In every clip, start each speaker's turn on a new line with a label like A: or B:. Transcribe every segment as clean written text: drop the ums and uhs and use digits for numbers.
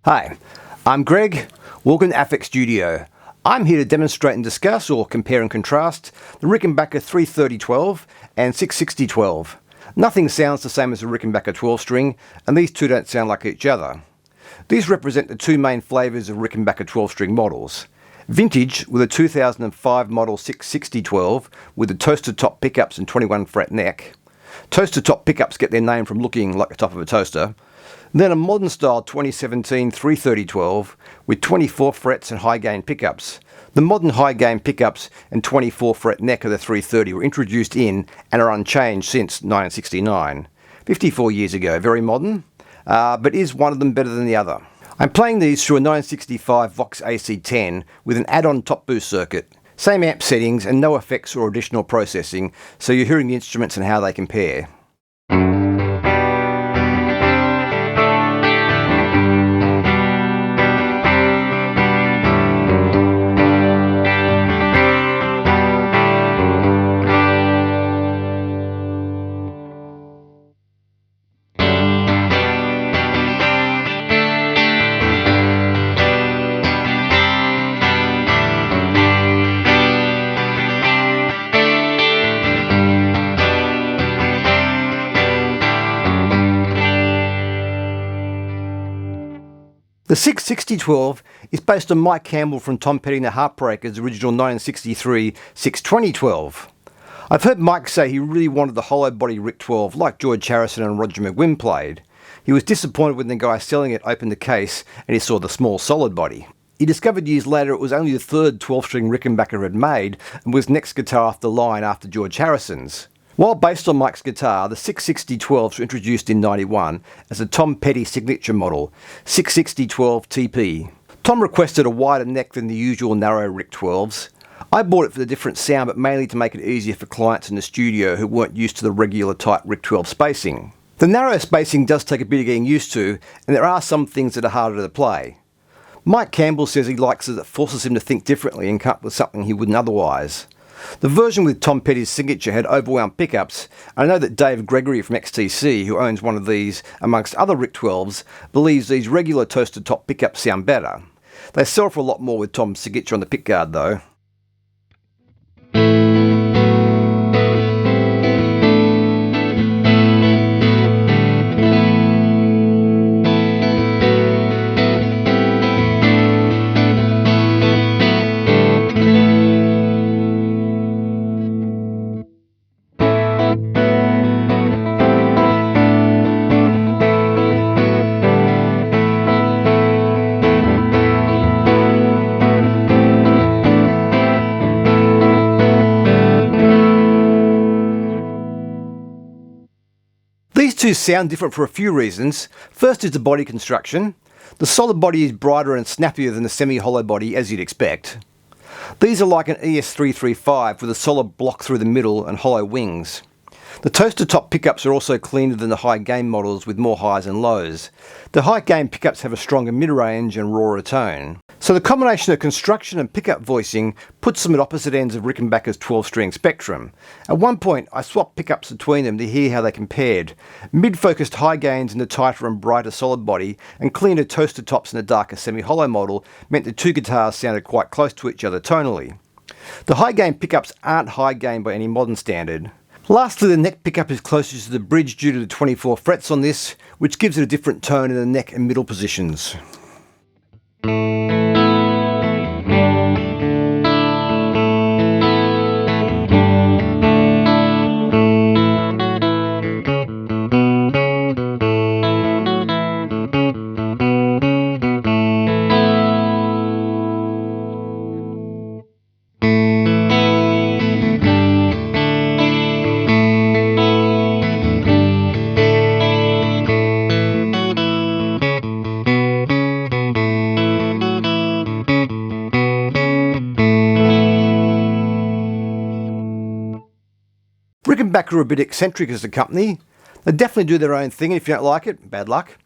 A: Hi, I'm Greg. Welcome to Affect Studio. I'm here to demonstrate and discuss, or compare and contrast, the Rickenbacker 33012 and 66012. Nothing sounds the same as a Rickenbacker 12 string, and these two don't sound like each other. These represent the two main flavours of Rickenbacker 12 string models. Vintage, with a 2005 model 66012 with the toaster top pickups and 21 fret neck. Toaster top pickups get their name from looking like the top of a toaster. Then a modern style 2017 33012 with 24 frets and high gain pickups. The modern high gain pickups and 24 fret neck of the 330 were introduced in and are unchanged since 1969. 54 years ago, very modern, but is one of them better than the other? I'm playing these through a 965 Vox AC10 with an add-on top boost circuit. Same amp settings and no effects or additional processing, so you're hearing the instruments and how they compare. The 66012 is based on Mike Campbell from Tom Petty and the Heartbreakers' original 1963 62012. I've heard Mike say he really wanted the hollow body Rick 12 like George Harrison and Roger McGuinn played. He was disappointed when the guy selling it opened the case and he saw the small solid body. He discovered years later it was only the third 12-string Rickenbacker had made and was next guitar off the line after George Harrison's. While based on Mike's guitar, the 66012s were introduced in '91 as a Tom Petty signature model, 66012 TP. Tom requested a wider neck than the usual narrow Rick 12s. I bought it for the different sound, but mainly to make it easier for clients in the studio who weren't used to the regular tight Rick 12 spacing. The narrow spacing does take a bit of getting used to, and there are some things that are harder to play. Mike Campbell says he likes it, it forces him to think differently and come up with something he wouldn't otherwise. The version with Tom Petty's signature had overwound pickups. I know that Dave Gregory from XTC, who owns one of these amongst other Rick 12s, believes these regular toaster top pickups sound better. They sell for a lot more with Tom's signature on the pickguard though. These two sound different for a few reasons. First is the body construction. The solid body is brighter and snappier than the semi-hollow body, as you'd expect. These are like an ES335 with a solid block through the middle and hollow wings. The toaster top pickups are also cleaner than the high gain models with more highs and lows. The high gain pickups have a stronger mid-range and rawer tone. So the combination of construction and pickup voicing puts them at opposite ends of Rickenbacker's 12-string spectrum. At one point I swapped pickups between them to hear how they compared. Mid-focused high gains in the tighter and brighter solid body and cleaner toaster tops in the darker semi-hollow model meant the two guitars sounded quite close to each other tonally. The high gain pickups aren't high gain by any modern standard. Lastly, the neck pickup is closer to the bridge due to the 24 frets on this, which gives it a different tone in the neck and middle positions. Rickenbacker are a bit eccentric as a company. They definitely do their own thing, and if you don't like it, bad luck.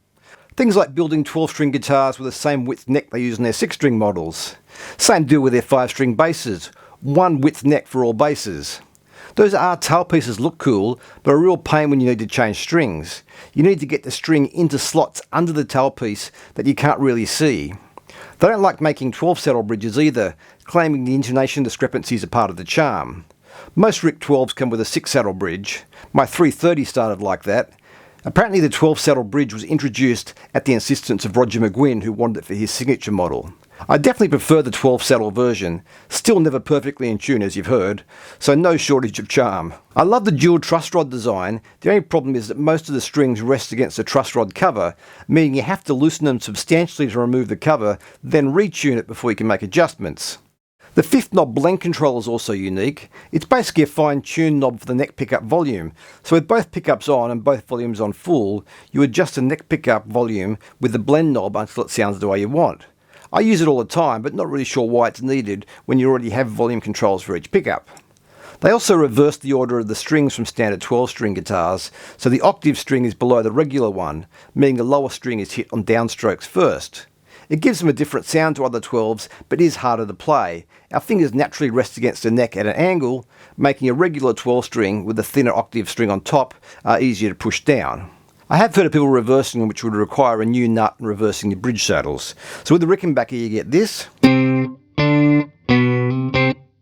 A: Things like building 12-string guitars with the same width neck they use in their 6-string models. Same deal with their 5-string basses. One width neck for all basses. Those R tailpieces look cool, but are a real pain when you need to change strings. You need to get the string into slots under the tailpiece that you can't really see. They don't like making 12-saddle bridges either, claiming the intonation discrepancies are part of the charm. Most Rick 12s come with a 6-saddle bridge. My 330 started like that. Apparently the 12-saddle bridge was introduced at the insistence of Roger McGuinn, who wanted it for his signature model. I definitely prefer the 12-saddle version, still never perfectly in tune as you've heard, so no shortage of charm. I love the dual truss rod design. The only problem is that most of the strings rest against the truss rod cover, meaning you have to loosen them substantially to remove the cover, then retune it before you can make adjustments. The 5th knob blend control is also unique. It's basically a fine-tuned knob for the neck pickup volume. So with both pickups on and both volumes on full, you adjust the neck pickup volume with the blend knob until it sounds the way you want. I use it all the time, but not really sure why it's needed when you already have volume controls for each pickup. They also reverse the order of the strings from standard 12-string guitars, so the octave string is below the regular one, meaning the lower string is hit on downstrokes first. It gives them a different sound to other 12s, but is harder to play. Our fingers naturally rest against the neck at an angle, making a regular 12-string with a thinner octave string on top easier to push down. I have heard of people reversing them, which would require a new nut and reversing the bridge saddles. So with the Rickenbacker you get this,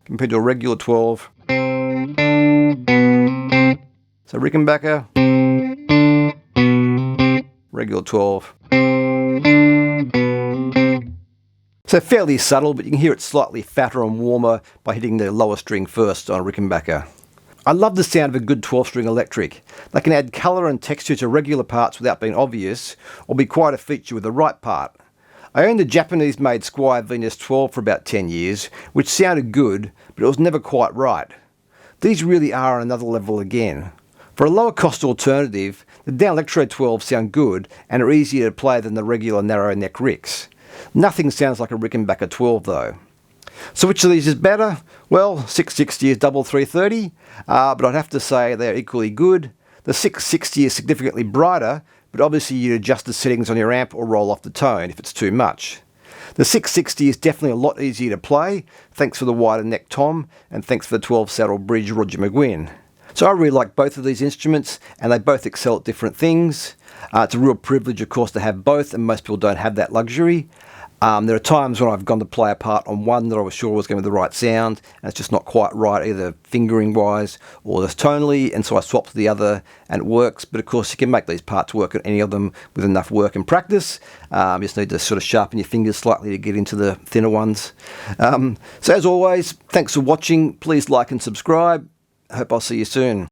A: compared to a regular 12. So Rickenbacker, regular 12. So fairly subtle, but you can hear it slightly fatter and warmer by hitting the lower string first on a Rickenbacker. I love the sound of a good 12-string electric. They can add colour and texture to regular parts without being obvious, or be quite a feature with the right part. I owned a Japanese-made Squier Venus 12 for about 10 years, which sounded good, but it was never quite right. These really are on another level again. For a lower cost alternative, the down electrode 12s sound good and are easier to play than the regular narrow neck Ricks. Nothing sounds like a Rickenbacker 12 though. So which of these is better? Well, 660 is double 330, but I'd have to say they're equally good. The 660 is significantly brighter, but obviously you adjust the settings on your amp or roll off the tone if it's too much. The 660 is definitely a lot easier to play, thanks for the wider neck tom, and thanks for the 12-saddle bridge Roger McGuinn. So I really like both of these instruments, and they both excel at different things. It's a real privilege, of course, to have both, and most people don't have that luxury. There are times when I've gone to play a part on one that I was sure was going to be the right sound, and it's just not quite right, either fingering-wise or just tonally, and so I swap to the other, and it works. But of course, you can make these parts work on any of them with enough work and practice. You just need to sort of sharpen your fingers slightly to get into the thinner ones. So as always, thanks for watching. Please like and subscribe. I hope I'll see you soon.